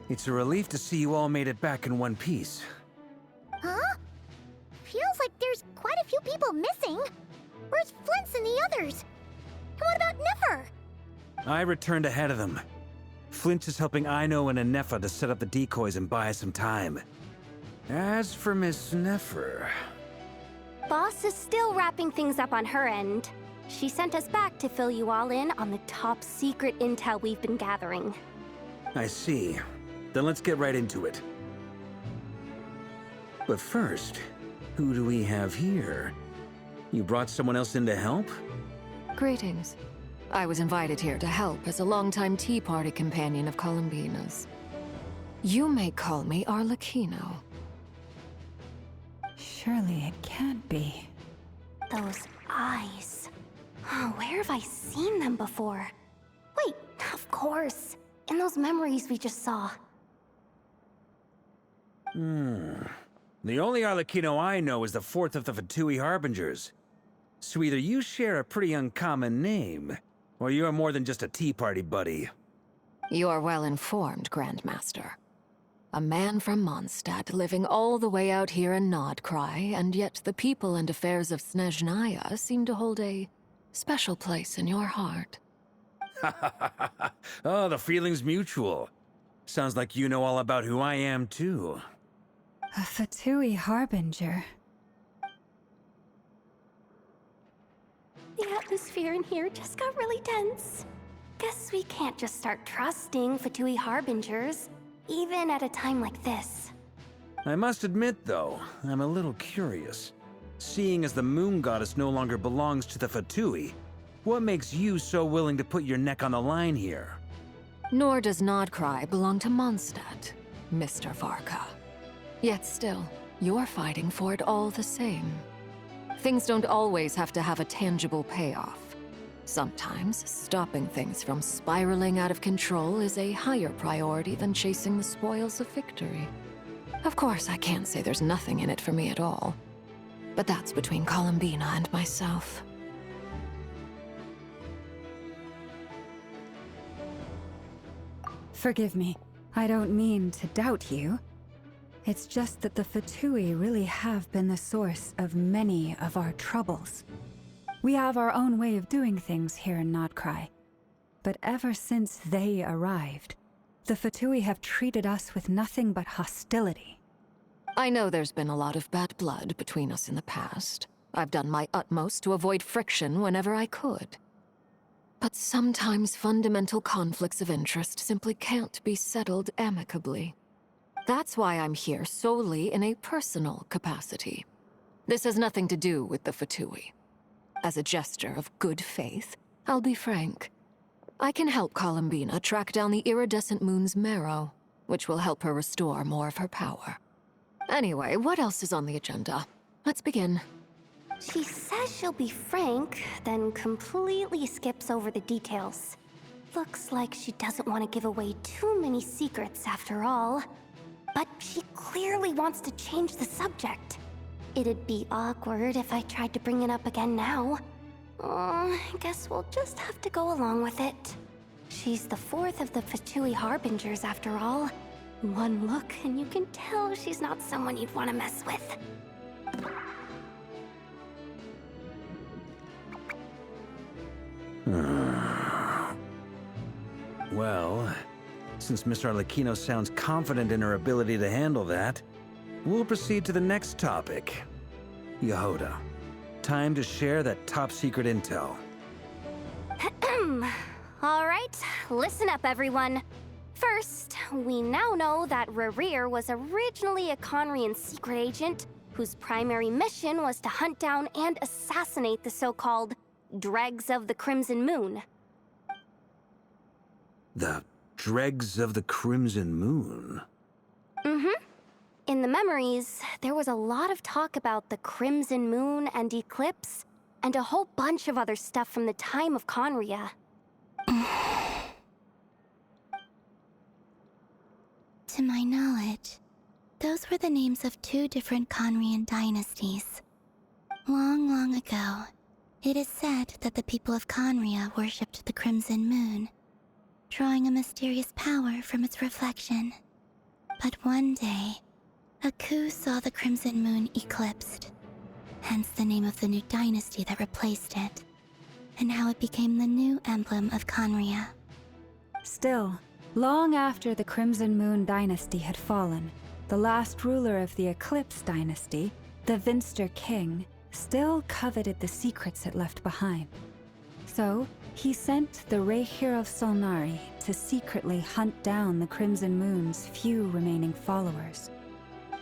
It's a relief to see you all made it back in one piece. Huh? Feels like there's quite a few people missing. Where's Flint's and the others? And what about Nefer? I returned ahead of them. Flint is helping Aino and Anefa to set up the decoys and buy us some time. As for Miss Nefer... Boss is still wrapping things up on her end. She sent us back to fill you all in on the top secret intel we've been gathering. I see. Then let's get right into it. But first, who do we have here? You brought someone else in to help? Greetings. I was invited here to help as a longtime Tea Party companion of Columbina's. You may call me Arlecchino. Surely it can't be. Those eyes. Oh, where have I seen them before? Wait, of course. In those memories we just saw. The only Arlecchino I know is the fourth of the Fatui Harbingers. So either you share a pretty uncommon name, or you're more than just a Tea Party buddy. You are well informed, Grandmaster. A man from Mondstadt living all the way out here in Nodcry, and yet the people and affairs of Snezhnaya seem to hold a special place in your heart. Oh, the feeling's mutual. Sounds like you know all about who I am, too. A Fatui Harbinger. The atmosphere in here just got really tense. Guess we can't just start trusting Fatui Harbingers, even at a time like this. I must admit, though, I'm a little curious. Seeing as the Moon Goddess no longer belongs to the Fatui, what makes you so willing to put your neck on the line here? Nor does Nodcry belong to Mondstadt, Mr. Varka. Yet still, you're fighting for it all the same. Things don't always have to have a tangible payoff. Sometimes, stopping things from spiraling out of control is a higher priority than chasing the spoils of victory. Of course, I can't say there's nothing in it for me at all. But that's between Columbina and myself. Forgive me. I don't mean to doubt you. It's just that the Fatui really have been the source of many of our troubles. We have our own way of doing things here in Nodcry. But ever since they arrived, the Fatui have treated us with nothing but hostility. I know there's been a lot of bad blood between us in the past. I've done my utmost to avoid friction whenever I could. But sometimes fundamental conflicts of interest simply can't be settled amicably. That's why I'm here solely in a personal capacity. This has nothing to do with the Fatui. As a gesture of good faith, I'll be frank. I can help Columbina track down the iridescent moon's marrow, which will help her restore more of her power. Anyway, what else is on the agenda? Let's begin. She says she'll be frank, then completely skips over the details. Looks like she doesn't want to give away too many secrets after all. But she clearly wants to change the subject. It'd be awkward if I tried to bring it up again now. I guess we'll just have to go along with it. She's the fourth of the Fatui Harbingers after all. One look and you can tell she's not someone you'd want to mess with. Well, since Miss Arlecchino sounds confident in her ability to handle that, we'll proceed to the next topic. Yehoda, time to share that top-secret intel. Alright, listen up everyone. First, we now know that Rerir was originally a Conrian secret agent whose primary mission was to hunt down and assassinate the so-called Dregs of the Crimson Moon. The Dregs of the Crimson Moon? In the memories, there was a lot of talk about the Crimson Moon and Eclipse, and a whole bunch of other stuff from the time of Conria. To my knowledge, those were the names of two different Conrian dynasties. Long, long ago, it is said that the people of Conria worshipped the Crimson Moon, drawing a mysterious power from its reflection. But one day, a coup saw the Crimson Moon eclipsed, hence the name of the new dynasty that replaced it, and how it became the new emblem of Conria. Still, long after the Crimson Moon dynasty had fallen, the last ruler of the Eclipse dynasty, the Vinster King, still coveted the secrets it left behind. So, he sent the Rehir of Solnari to secretly hunt down the Crimson Moon's few remaining followers.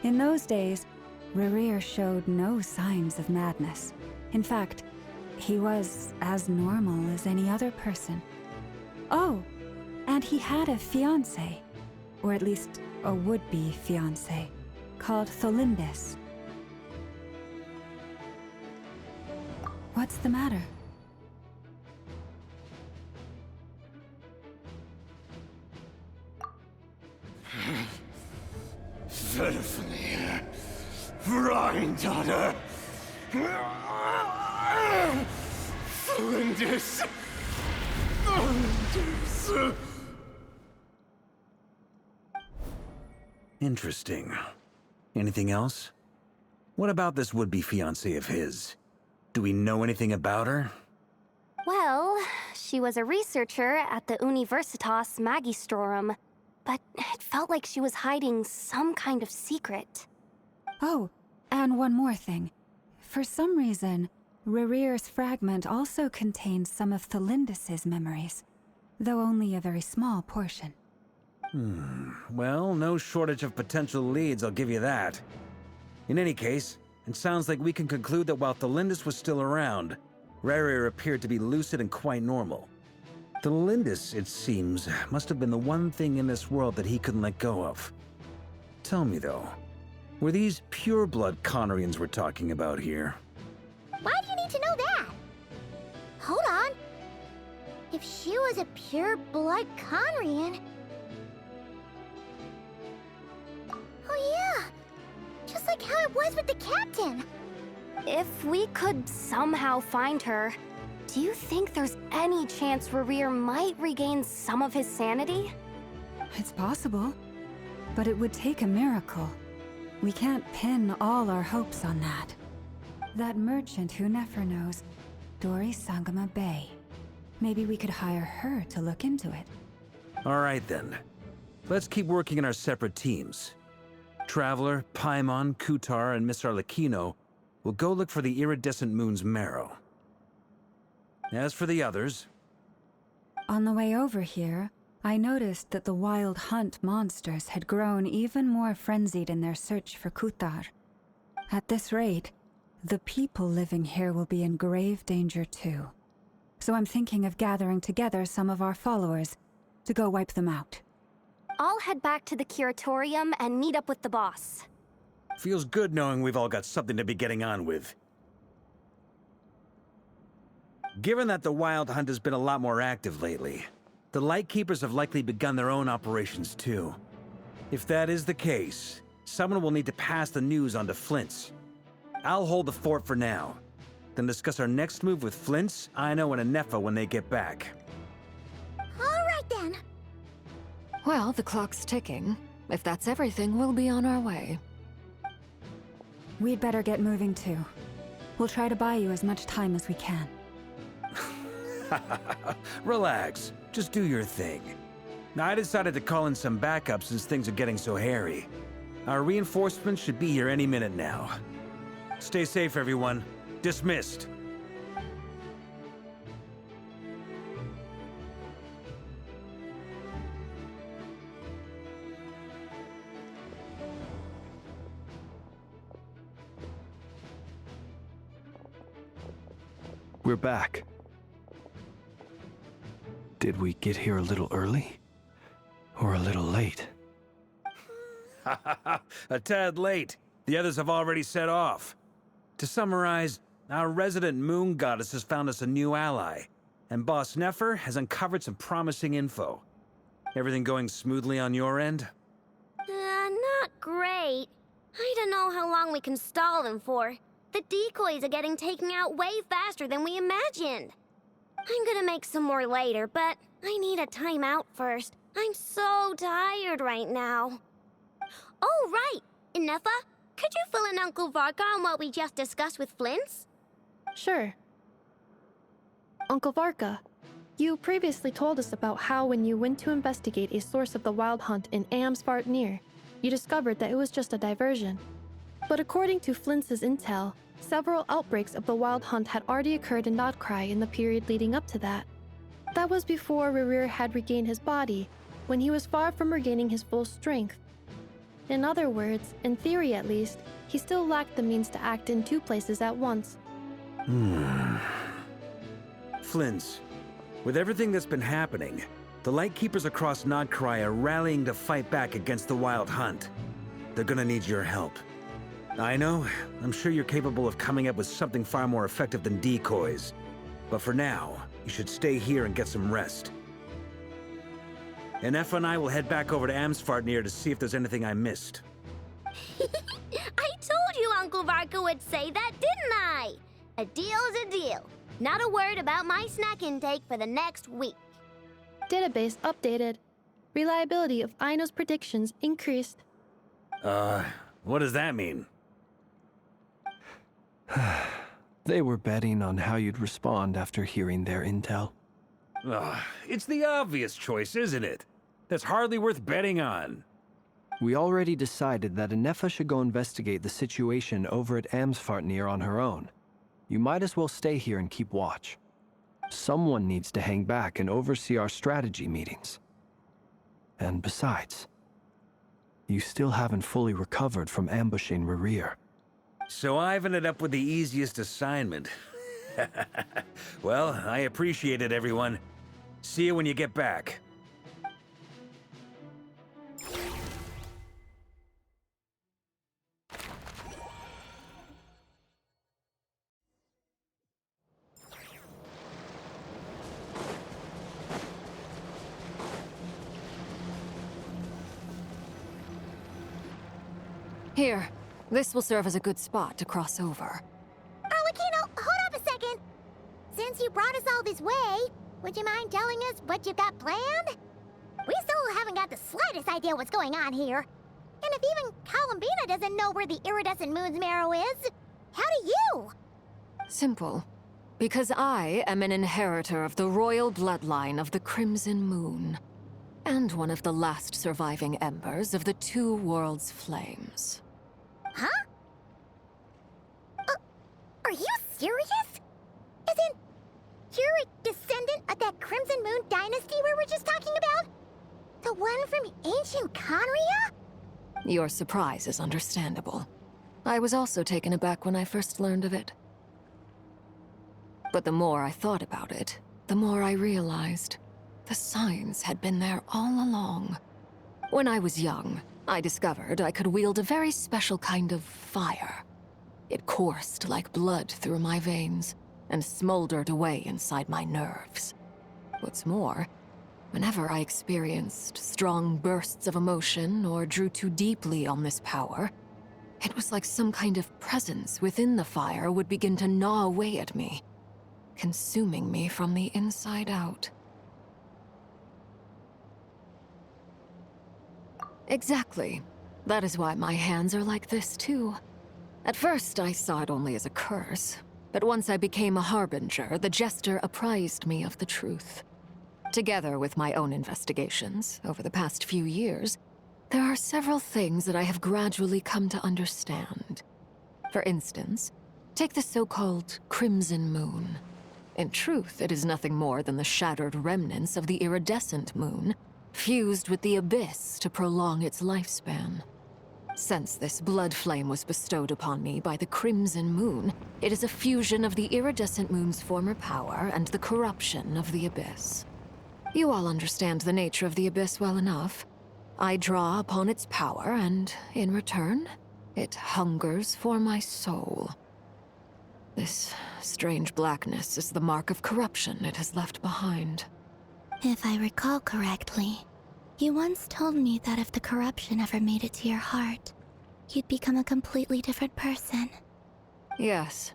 In those days, Rerir showed no signs of madness. In fact, he was as normal as any other person. Oh, and he had a fiancé, or at least a would-be fiancé, called Tholindis. What's the matter? Verfnir, Freindaughter, Mondes. Interesting. Anything else? What about this would-be fiancé of his? Do we know anything about her? Well, she was a researcher at the Universitas Magistrorum, but it felt like she was hiding some kind of secret. Oh, and one more thing. For some reason, Rerir's fragment also contains some of Tholindis' memories, though only a very small portion. Well, no shortage of potential leads, I'll give you that. In any case, it sounds like we can conclude that while Tholindis was still around, Rerir appeared to be lucid and quite normal. Tholindis, it seems, must have been the one thing in this world that he couldn't let go of. Tell me though, were these pure-blood Conrians we're talking about here? Why do you need to know that? Hold on. If she was a pure-blood Conrian... Oh yeah! Just like how it was with the captain! If we could somehow find her, do you think there's any chance Rerir might regain some of his sanity? It's possible, but it would take a miracle. We can't pin all our hopes on that. That merchant who Nefer knows, Dori Sangama Bay. Maybe we could hire her to look into it. All right then. Let's keep working in our separate teams. Traveler, Paimon, Kutar, and Miss Arlecchino will go look for the iridescent moon's marrow. As for the others... On the way over here, I noticed that the Wild Hunt monsters had grown even more frenzied in their search for Kutar. At this rate, the people living here will be in grave danger too. So I'm thinking of gathering together some of our followers to go wipe them out. I'll head back to the curatorium and meet up with the boss. Feels good knowing we've all got something to be getting on with. Given that the Wild Hunt has been a lot more active lately, the Lightkeepers have likely begun their own operations too. If that is the case, someone will need to pass the news on to Flint's. I'll hold the fort for now, then discuss our next move with Flint's, Ino, and Anefa when they get back. Alright then. Well, the clock's ticking. If that's everything, we'll be on our way. We'd better get moving too. We'll try to buy you as much time as we can. Relax, just do your thing. I decided to call in some backup since things are getting so hairy. Our reinforcements should be here any minute now. Stay safe, everyone. Dismissed. We're back. Did we get here a little early? Or a little late? A tad late. The others have already set off. To summarize, our resident moon goddess has found us a new ally, and Boss Nefer has uncovered some promising info. Everything going smoothly on your end? Not great. I don't know how long we can stall them for. The decoys are getting taken out way faster than we imagined. I'm gonna make some more later, but I need a timeout first. I'm so tired right now. Oh, right! Ineffa, could you fill in Uncle Varka on what we just discussed with Flint's? Sure. Uncle Varka, you previously told us about how when you went to investigate a source of the Wild Hunt in Amsvartnir, you discovered that it was just a diversion. But according to Flint's intel, several outbreaks of the Wild Hunt had already occurred in Nodcry in the period leading up to that. That was before Rerir had regained his body, when he was far from regaining his full strength. In other words, in theory at least, he still lacked the means to act in two places at once. Flint's, with everything that's been happening, the Lightkeepers across Nodcry are rallying to fight back against the Wild Hunt. They're gonna need your help. I know, I'm sure you're capable of coming up with something far more effective than decoys. But for now, you should stay here and get some rest. Ineffa and I will head back over to Amsvartnir to see if there's anything I missed. I told you Uncle Varka would say that, didn't I? A deal's a deal. Not a word about my snack intake for the next week. Database updated. Reliability of Aino's predictions increased. What does that mean? They were betting on how you'd respond after hearing their intel. It's the obvious choice, isn't it? That's hardly worth betting on. We already decided that Ineffa should go investigate the situation over at Amsvartnir on her own. You might as well stay here and keep watch. Someone needs to hang back and oversee our strategy meetings. And besides, you still haven't fully recovered from ambushing Rerir. So I've ended up with the easiest assignment. Well, I appreciate it, everyone. See you when you get back. Here, this will serve as a good spot to cross over. Arlecchino, hold up a second. Since you brought us all this way, would you mind telling us what you've got planned? We still haven't got the slightest idea what's going on here. And if even Columbina doesn't know where the iridescent moon's marrow is, how do you? Simple. Because I am an inheritor of the royal bloodline of the Crimson Moon, and one of the last surviving embers of the Two Worlds' flames. Huh? Are you serious? Isn't you're a descendant of that Crimson Moon dynasty we were just talking about? The one from ancient Conria? Your surprise is understandable. I was also taken aback when I first learned of it. But the more I thought about it, the more I realized the signs had been there all along. When I was young, I discovered I could wield a very special kind of fire. It coursed like blood through my veins and smoldered away inside my nerves. What's more, whenever I experienced strong bursts of emotion or drew too deeply on this power, it was like some kind of presence within the fire would begin to gnaw away at me, consuming me from the inside out. Exactly. That is why my hands are like this, too. At first, I saw it only as a curse, but once I became a harbinger, the Jester apprised me of the truth. Together with my own investigations over the past few years, there are several things that I have gradually come to understand. For instance, take the so-called Crimson Moon. In truth, it is nothing more than the shattered remnants of the iridescent moon, fused with the abyss to prolong its lifespan. Since this blood flame was bestowed upon me by the Crimson Moon, it is a fusion of the iridescent moon's former power and the corruption of the abyss. You all understand the nature of the abyss well enough. I draw upon its power, and in return, it hungers for my soul. This strange blackness is the mark of corruption it has left behind. If I recall correctly, you once told me that if the corruption ever made it to your heart, you'd become a completely different person. Yes,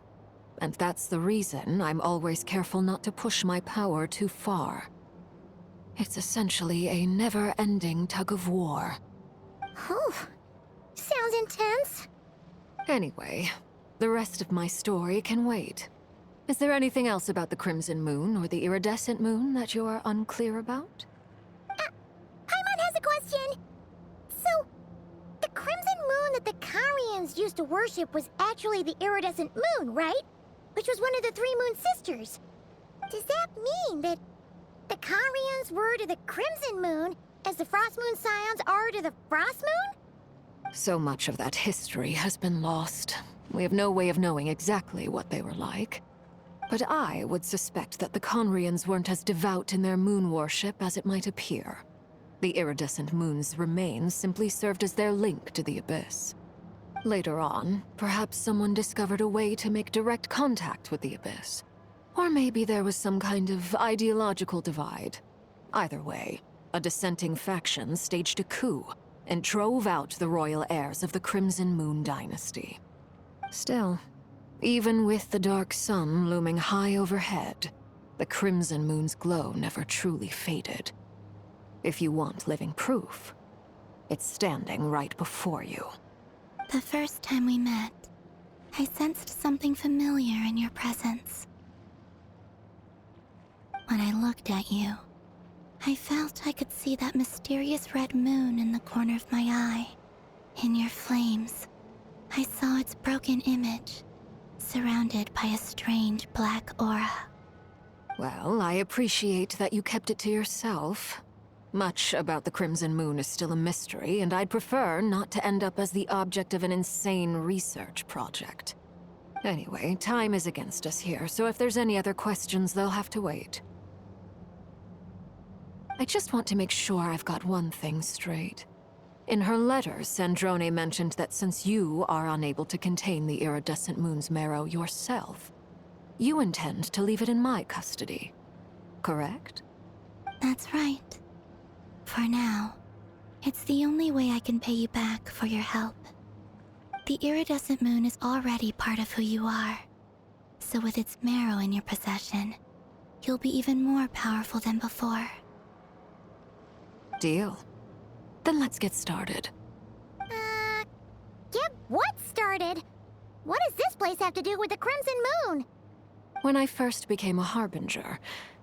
and that's the reason I'm always careful not to push my power too far. It's essentially a never-ending tug of war. Whew. sounds intense. Anyway, the rest of my story can wait. Is there anything else about the Crimson Moon or the Iridescent Moon that you're unclear about? Paimon has a question. So, the crimson moon that the Karians used to worship was actually the iridescent moon, right? Which was one of the three moon sisters. Does that mean that the Karians were to the crimson moon as the frost moon scions are to the frost moon? So much of that history has been lost. We have no way of knowing exactly what they were like. But I would suspect that the Conrians weren't as devout in their moon worship as it might appear. The iridescent moon's remains simply served as their link to the Abyss. Later on, perhaps someone discovered a way to make direct contact with the Abyss. Or maybe there was some kind of ideological divide. Either way, a dissenting faction staged a coup and drove out the royal heirs of the Crimson Moon dynasty. Still, even with the dark sun looming high overhead, the Crimson Moon's glow never truly faded. If you want living proof, it's standing right before you. The first time we met, I sensed something familiar in your presence. When I looked at you, I felt I could see that mysterious red moon in the corner of my eye. In your flames, I saw its broken image, surrounded by a strange black aura. Well, I appreciate that you kept it to yourself. Much about the Crimson Moon is still a mystery, and I'd prefer not to end up as the object of an insane research project. Anyway, time is against us here, so if there's any other questions, they'll have to wait. I just want to make sure I've got one thing straight. In her letters, Sandrone mentioned that since you are unable to contain the iridescent moon's marrow yourself, you intend to leave it in my custody. Correct? That's right. For now, it's the only way I can pay you back for your help. The iridescent moon is already part of who you are. So with its marrow in your possession, you'll be even more powerful than before. Deal. Then let's get started. Get what started? What does this place have to do with the Crimson Moon? When I first became a Harbinger,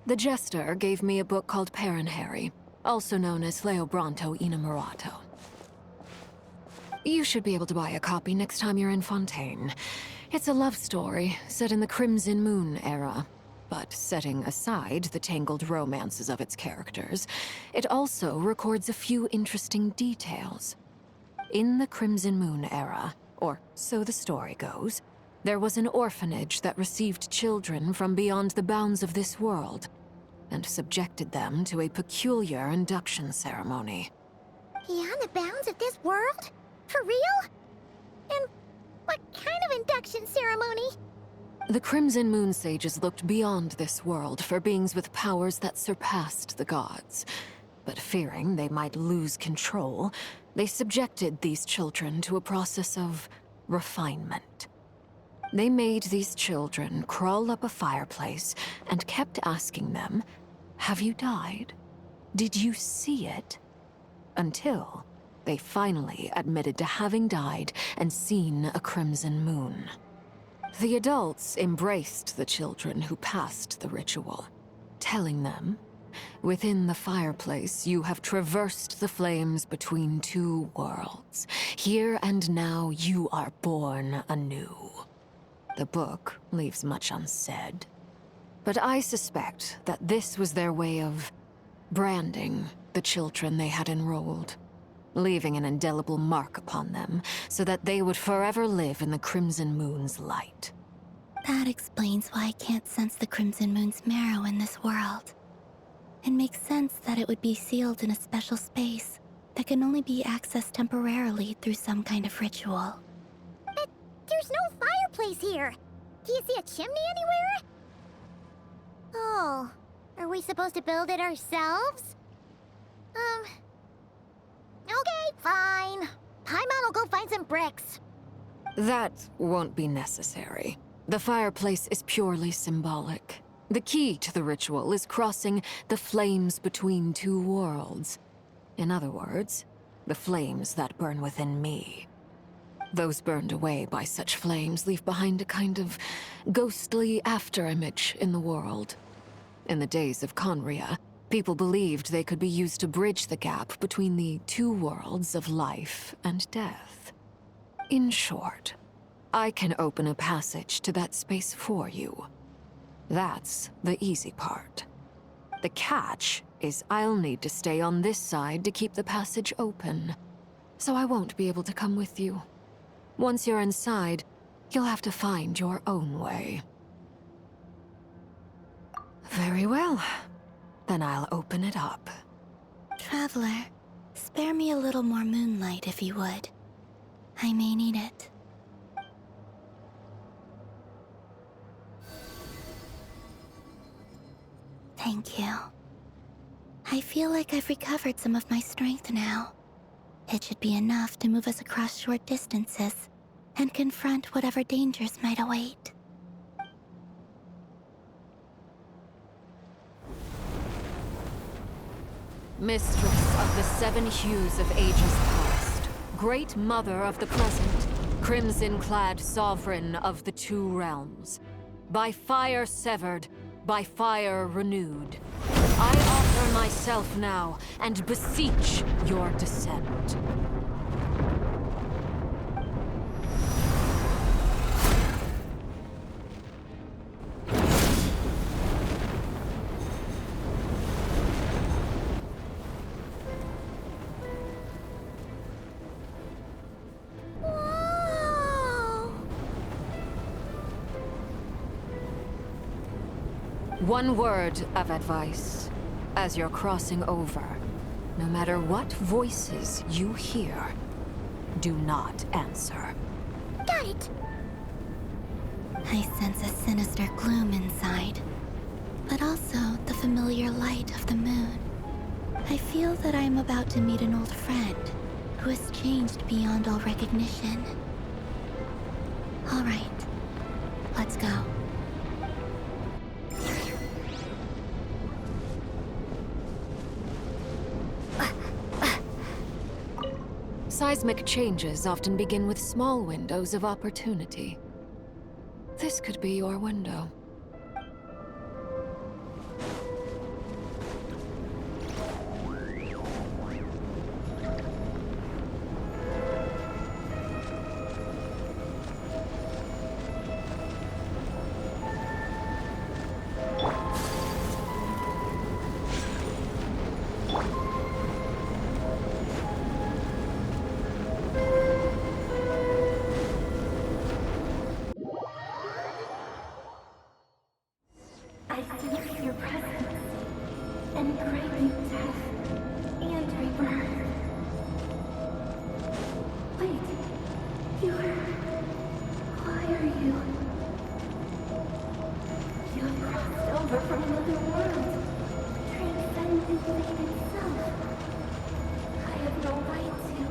the Jester gave me a book called Paranhari, also known as Leobranto Innamorato. You should be able to buy a copy next time you're in Fontaine. It's a love story set in the Crimson Moon era. But setting aside the tangled romances of its characters, it also records a few interesting details. In the Crimson Moon era, or so the story goes, there was an orphanage that received children from beyond the bounds of this world, and subjected them to a peculiar induction ceremony. Beyond the bounds of this world? For real? And what kind of induction ceremony? The Crimson Moon sages looked beyond this world for beings with powers that surpassed the gods. But fearing they might lose control, they subjected these children to a process of refinement. They made these children crawl up a fireplace and kept asking them, "Have you died? Did you see it?" Until they finally admitted to having died and seen a crimson moon. The adults embraced the children who passed the ritual, telling them, "Within the fireplace, you have traversed the flames between two worlds. Here and now, you are born anew." The book leaves much unsaid, but I suspect that this was their way of branding the children they had enrolled, leaving an indelible mark upon them so that they would forever live in the Crimson Moon's light. That explains why I can't sense the Crimson Moon's marrow in this world. It makes sense that it would be sealed in a special space that can only be accessed temporarily through some kind of ritual. But there's no fireplace here. Do you see a chimney anywhere? Oh, are we supposed to build it ourselves? Okay, fine. Paimon will go find some bricks. That won't be necessary. The fireplace is purely symbolic. The key to the ritual is crossing the flames between two worlds. In other words, the flames that burn within me. Those burned away by such flames leave behind a kind of ghostly afterimage in the world. In the days of Conria, people believed they could be used to bridge the gap between the two worlds of life and death. In short, I can open a passage to that space for you. That's the easy part. The catch is I'll need to stay on this side to keep the passage open, so I won't be able to come with you. Once you're inside, you'll have to find your own way. Very well. Then I'll open it up. Traveler, spare me a little more moonlight if you would. I may need it. Thank you. I feel like I've recovered some of my strength now. It should be enough to move us across short distances and confront whatever dangers might await. Mistress of the seven hues of ages past, great mother of the present, crimson-clad sovereign of the two realms, by fire severed, by fire renewed, I offer myself now and beseech your descent. One word of advice. As you're crossing over, no matter what voices you hear, do not answer. Got it! I sense a sinister gloom inside, but also the familiar light of the moon. I feel that I am about to meet an old friend who has changed beyond all recognition. All right, let's go. Seismic changes often begin with small windows of opportunity. This could be your window. I sense your presence and craving death and rebirth. Wait, why are you? You have crossed over from another world, transcending fate itself. I have no right to.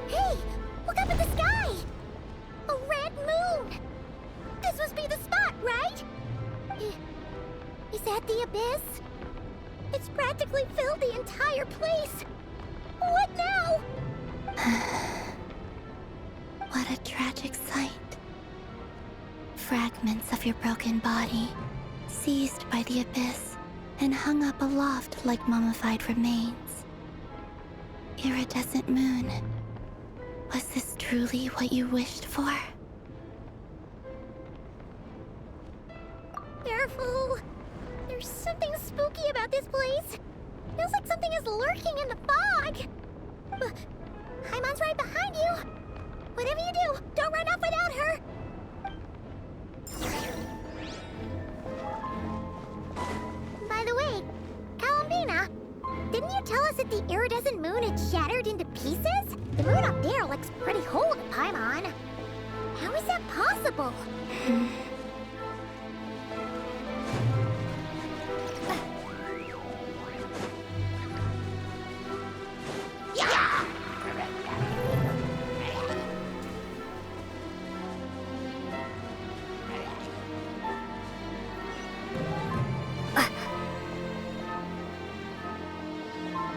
Hey! Look up at the sky! A red moon! This must be the spot, right? Is that the abyss? It's practically filled the entire place! What now? What a tragic sight. Fragments of your broken body, seized by the abyss, and hung up aloft like mummified remains. Iridescent moon. Was this truly what you wished for? Careful! There's something spooky about this place. Feels like something is lurking in the fog. Haimon's right behind you. Whatever you do, don't run off without her. By the way, Columbina, didn't you tell us that the iridescent moon had shattered into pieces? The moon up there looks pretty whole to Paimon. How is that possible?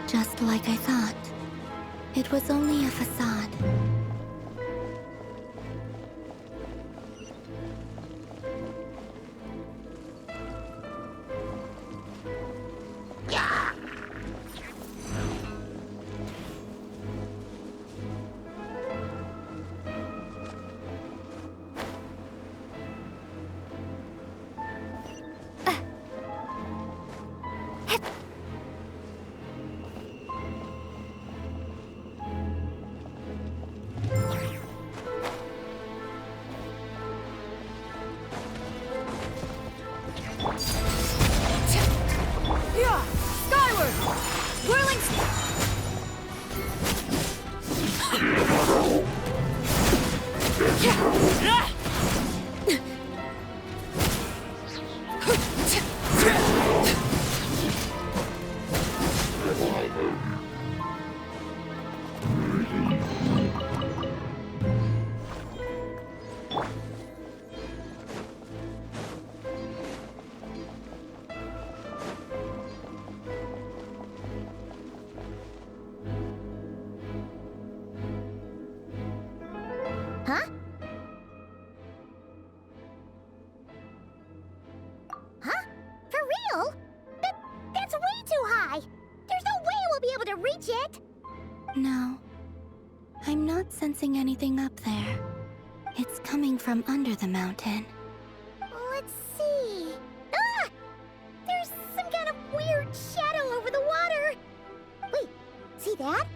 Just like I thought. It was only a facade. Huh? Huh? For real? That's way too high! There's no way we'll be able to reach it! No. I'm not sensing anything up there. It's coming from under the mountain. Let's see... Ah! There's some kind of weird shadow over the water! Wait, see that?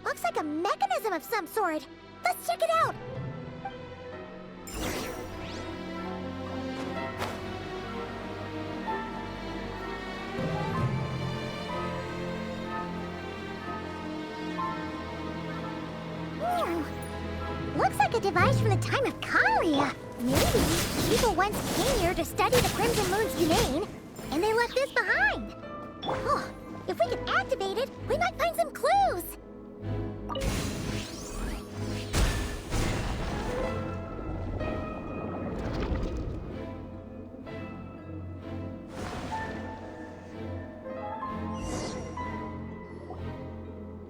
Looks like a mechanism of some sort. Let's check it out! Looks like a device from the time of Kalia. Maybe people once came here to study the Crimson Moon's domain, and they left this behind. Oh, if we can activate it, we might find some clues.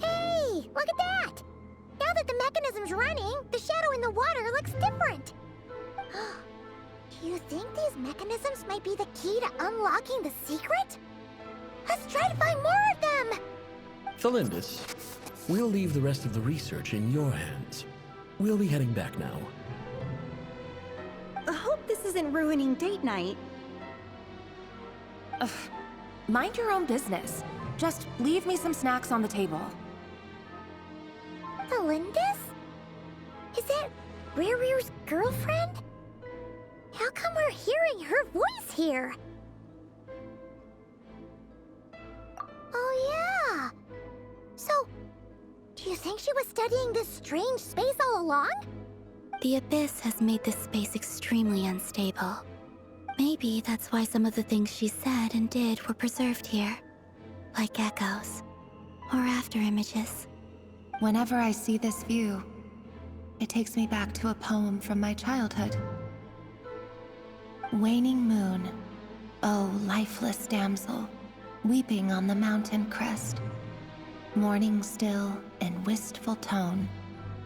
Hey, look at that! Now that the mechanism's running, the shadow in the water looks different. Do you think these mechanisms might be the key to unlocking the secret? Let's try to find more of them! Thalindis, we'll leave the rest of the research in your hands. We'll be heading back now. I hope this isn't ruining date night. Ugh. Mind your own business. Just leave me some snacks on the table. Thalindis? Is that Rear's girlfriend? How come we're hearing her voice here? Oh yeah! So, do you think she was studying this strange space all along? The Abyss has made this space extremely unstable. Maybe that's why some of the things she said and did were preserved here. Like echoes. Or after images. Whenever I see this view, it takes me back to a poem from my childhood. Waning moon, oh lifeless damsel, weeping on the mountain crest. Mourning still in wistful tone,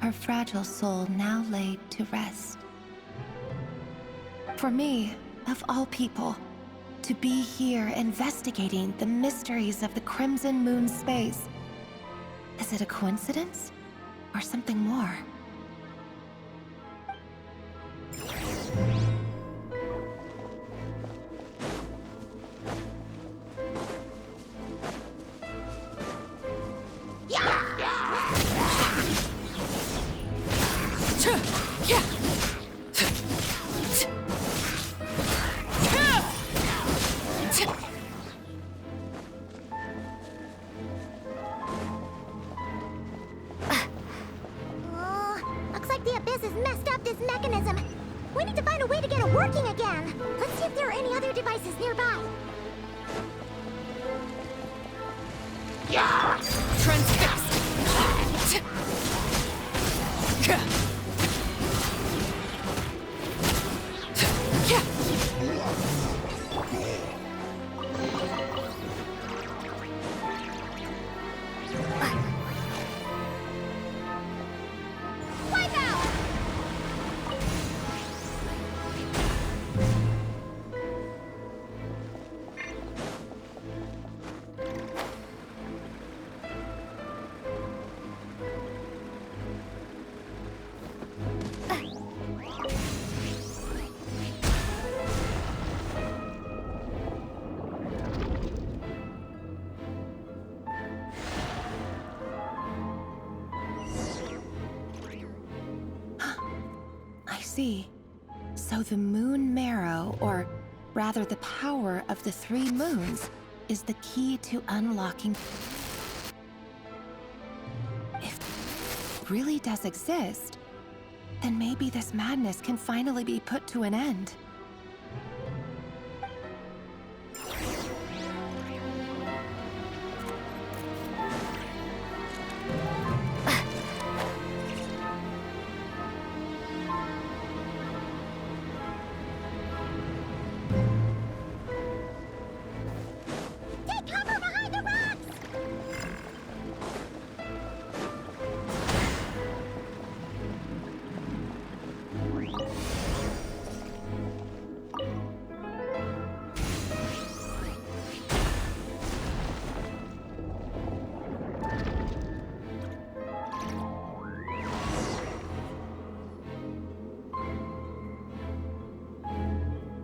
her fragile soul now laid to rest. For me, of all people, to be here investigating the mysteries of the Crimson Moon space. Is it a coincidence? Or something more? Looks like the Abyss has messed up this mechanism. We need to find a way to get it working again. Let's see if there are any other devices nearby. Transfix! see. So the moon marrow, or rather the power of the 3 moons, is the key to unlocking. If it really does exist, then maybe this madness can finally be put to an end. Take cover behind the rocks!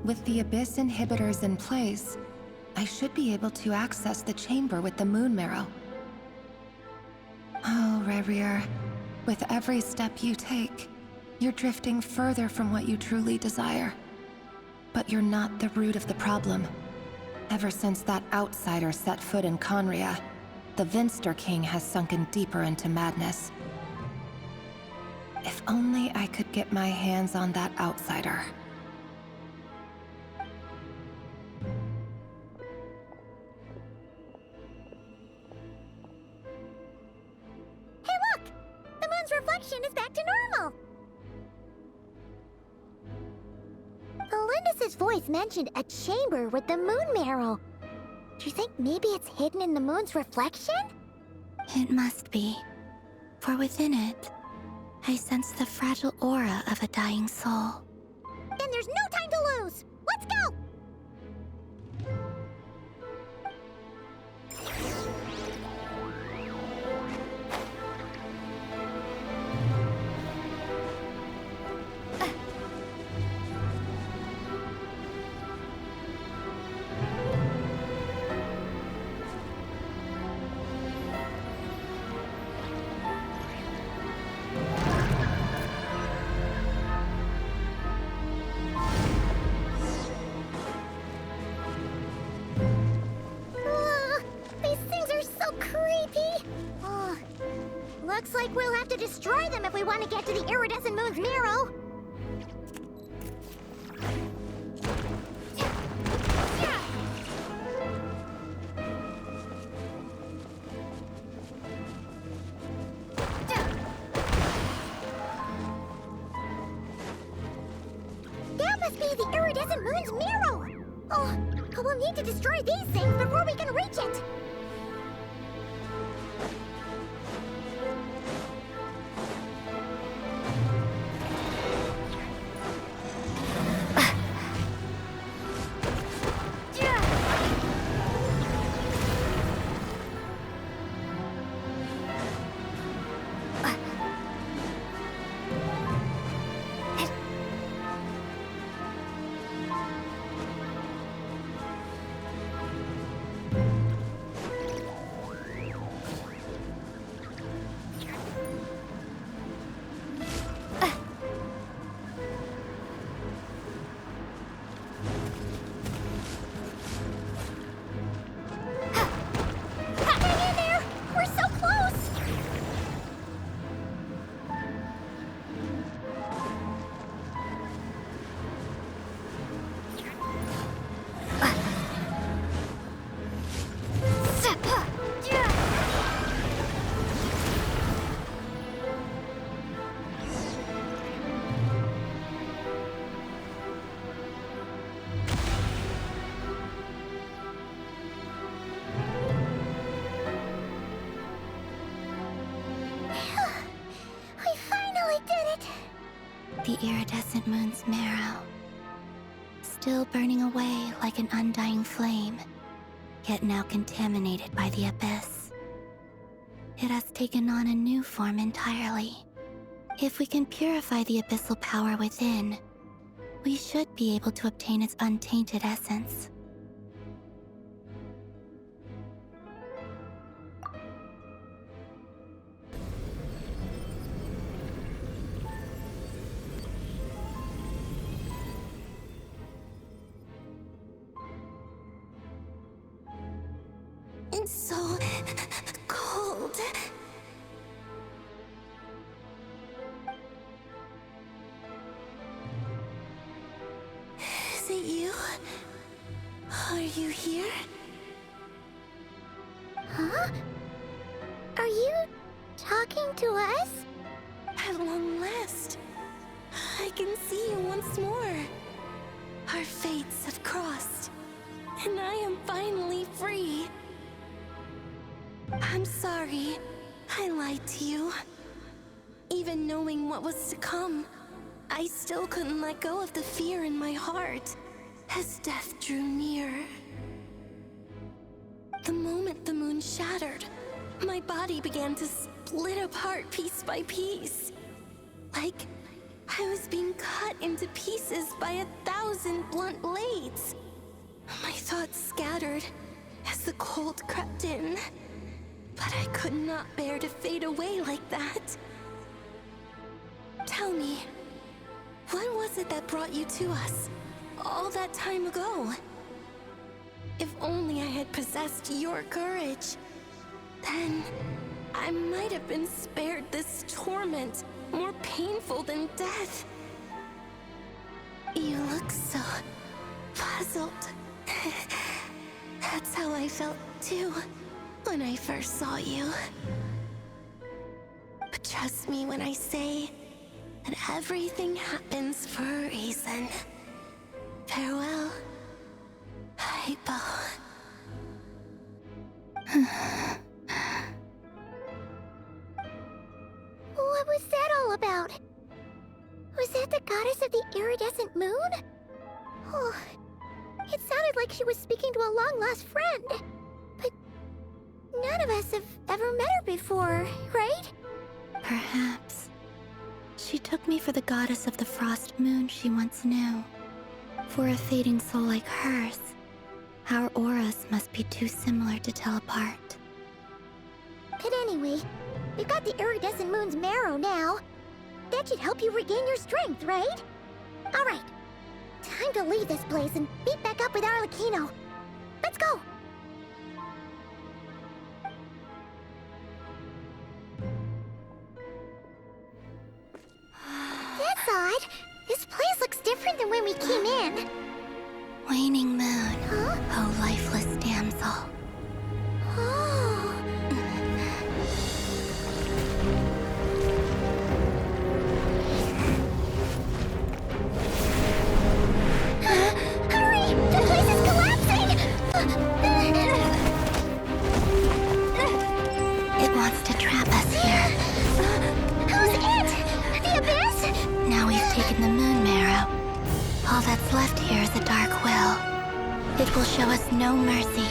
With the Abyss inhibitors in place, I should be able to access the chamber with the moon marrow. Oh, Revier, with every step you take, you're drifting further from what you truly desire. But you're not the root of the problem. Ever since that outsider set foot in Conria, the Vinster King has sunken deeper into madness. If only I could get my hands on that outsider. Hey look! The moon's reflection is back to normal! Melindis' voice mentioned a chamber with the moon marrow. Do you think maybe it's hidden in the moon's reflection? It must be. For within it, I sense the fragile aura of a dying soul. Then there's no time to lose! Let's go! These things are so creepy! Looks like we'll have to destroy them if we want to get to the iridescent moon's marrow. That must be the iridescent moon's marrow! Oh, we'll need to destroy these things before we can reach it! Hang in there! We're so close! We finally did it! The iridescent moon's marrow. Still burning away like an undying flame, yet now contaminated by the abyss. It has taken on a new form entirely. If we can purify the abyssal power within, we should be able to obtain its untainted essence. It's so cold. Is it you? Are you here? Huh? Are you talking to us? At long last, I can see you once more. Our fates have crossed, and I am finally free. I'm sorry, I lied to you. Even knowing what was to come, I still couldn't let go of the fear in my heart as death drew near. The moment the moon shattered, my body began to split apart piece by piece. Like I was being cut into pieces by 1,000 blunt blades. My thoughts scattered as the cold crept in. But I could not bear to fade away like that. Tell me, what was it that brought you to us all that time ago? If only I had possessed your courage, then I might have been spared this torment more painful than death. You look so puzzled. That's how I felt too when I first saw you. But trust me when I say that everything happens for a reason. Farewell, Hypo. What was that all about? Was that the goddess of the iridescent moon? Oh, it sounded like she was speaking to a long-lost friend. But none of us have ever met her before, right? Perhaps. She took me for the goddess of the frost moon she once knew. For a fading soul like hers, our auras must be too similar to tell apart. But anyway, we've got the iridescent moon's marrow now. That should help you regain your strength, right? Alright, time to leave this place and meet back up with Arlecchino. Let's go! That's odd. This place looks different than when we came in. Waning moon, Huh? oh lifeless damsel. Oh. Hurry! The place is collapsing! It wants to trap us here. Who's it? The Abyss? Now we've taken the moon marrow. All that's left here is a dark will. It will show us no mercy.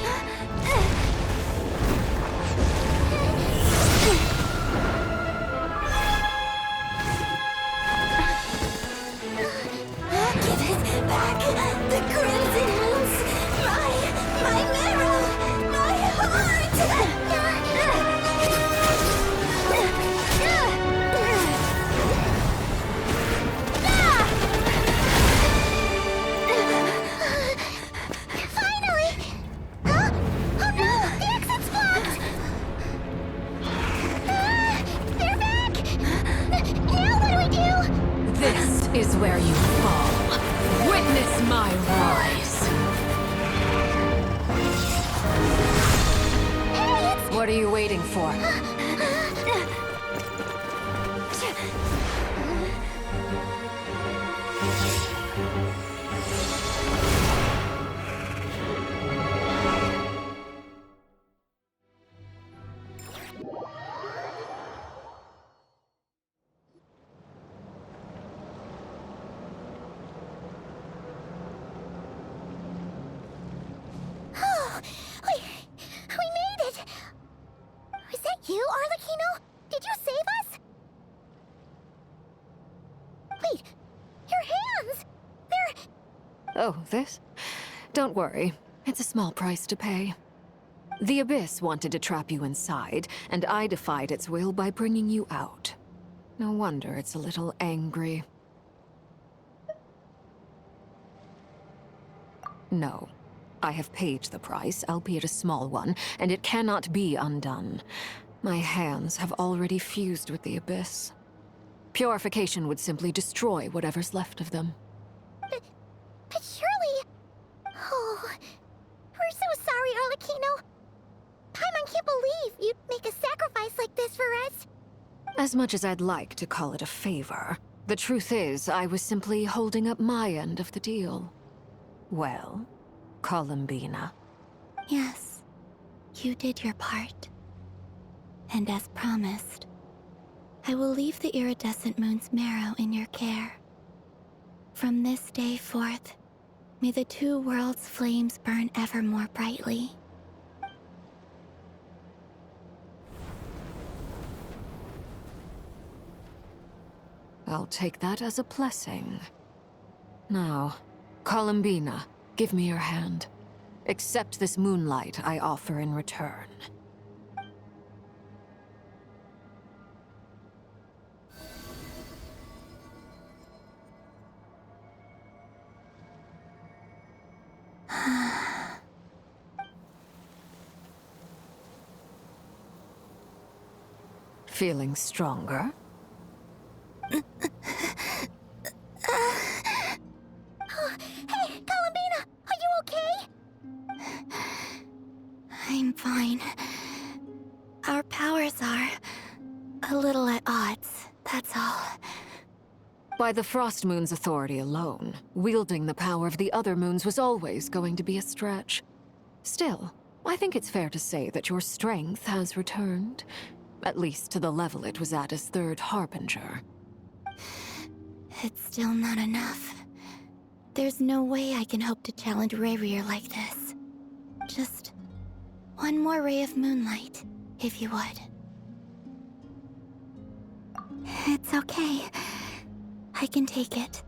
Give it back! The crimson moons! My marrow! My heart! Finally! Huh? Oh no! The exit's blocked! They're back! Now what do we do? This is where you fall. Witness my rise. Hey, it's... What are you waiting for? Oh, we made it! Was that you, Arlecchino? Did you save us? Wait, your hands! They're... Oh, this? Don't worry. It's a small price to pay. The Abyss wanted to trap you inside, and I defied its will by bringing you out. No wonder it's a little angry. No. I have paid the price, albeit a small one, and it cannot be undone. My hands have already fused with the Abyss. Purification would simply destroy whatever's left of them. But surely... Oh, we're so sorry, Arlecchino. Paimon can't believe you'd make a sacrifice like this for us. As much as I'd like to call it a favor, the truth is I was simply holding up my end of the deal. Well, Columbina. Yes, you did your part. And as promised, I will leave the iridescent moon's marrow in your care. From this day forth, may the two worlds' flames burn ever more brightly. I'll take that as a blessing. Now, Columbina, give me your hand. Accept this moonlight I offer in return. Feeling stronger? Hey, Columbina, are you okay? I'm fine. Our powers are a little at odds, that's all. By the Frost Moon's authority alone, wielding the power of the other moons was always going to be a stretch. Still, I think it's fair to say that your strength has returned. At least to the level it was at as Third Harbinger. It's still not enough. There's no way I can hope to challenge Rayrir like this. Just one more ray of moonlight, if you would. It's okay. I can take it.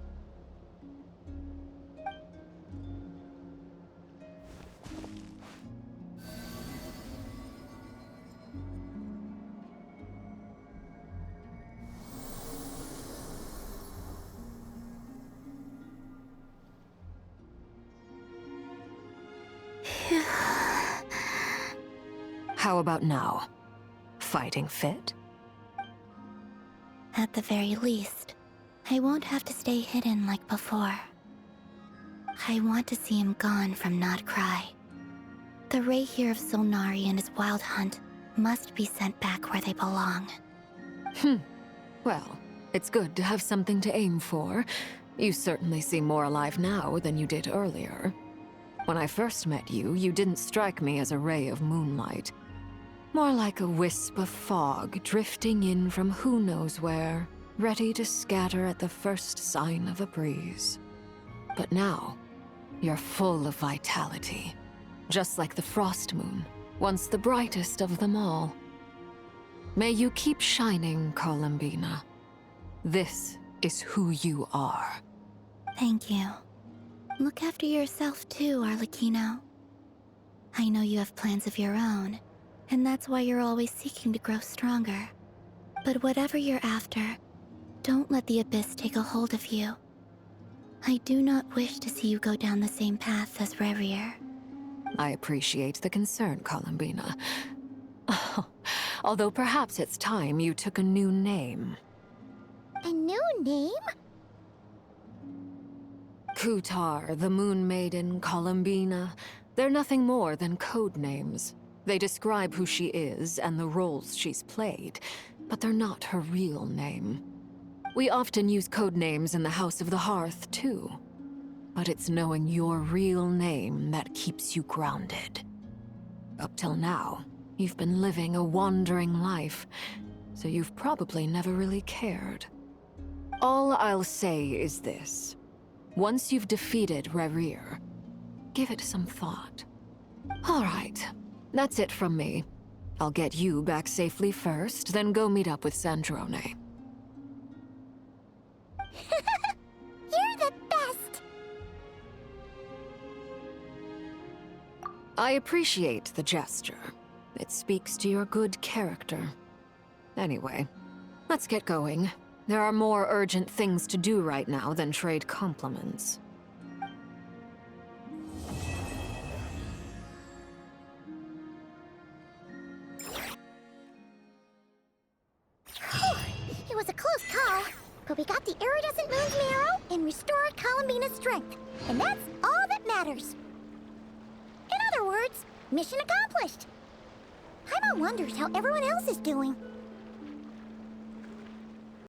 How about now? Fighting fit? At the very least, I won't have to stay hidden like before. I want to see him gone from Not Cry. The Rayhir of Solnari and his wild hunt must be sent back where they belong. Well, it's good to have something to aim for. You certainly seem more alive now than you did earlier. When I first met you, you didn't strike me as a ray of moonlight. More like a wisp of fog drifting in from who knows where, ready to scatter at the first sign of a breeze. But now, you're full of vitality. Just like the Frost Moon, once the brightest of them all. May you keep shining, Columbina. This is who you are. Thank you. Look after yourself too, Arlecchino. I know you have plans of your own, and that's why you're always seeking to grow stronger. But whatever you're after, don't let the Abyss take a hold of you. I do not wish to see you go down the same path as Rayrir. I appreciate the concern, Columbina. Although perhaps it's time you took a new name. A new name? Kutar, the Moon Maiden, Columbina. They're nothing more than code names. They describe who she is and the roles she's played, but they're not her real name. We often use code names in the House of the Hearth, too. But it's knowing your real name that keeps you grounded. Up till now, you've been living a wandering life, so you've probably never really cared. All I'll say is this. Once you've defeated Rayrir, give it some thought. All right, that's it from me. I'll get you back safely first, then go meet up with Sandrone. You're the best! I appreciate the gesture. It speaks to your good character. Anyway, let's get going. There are more urgent things to do right now than trade compliments. But we got the iridescent moon's marrow and restored Columbina's strength. And that's all that matters. In other words, mission accomplished. Paimon wonders how everyone else is doing.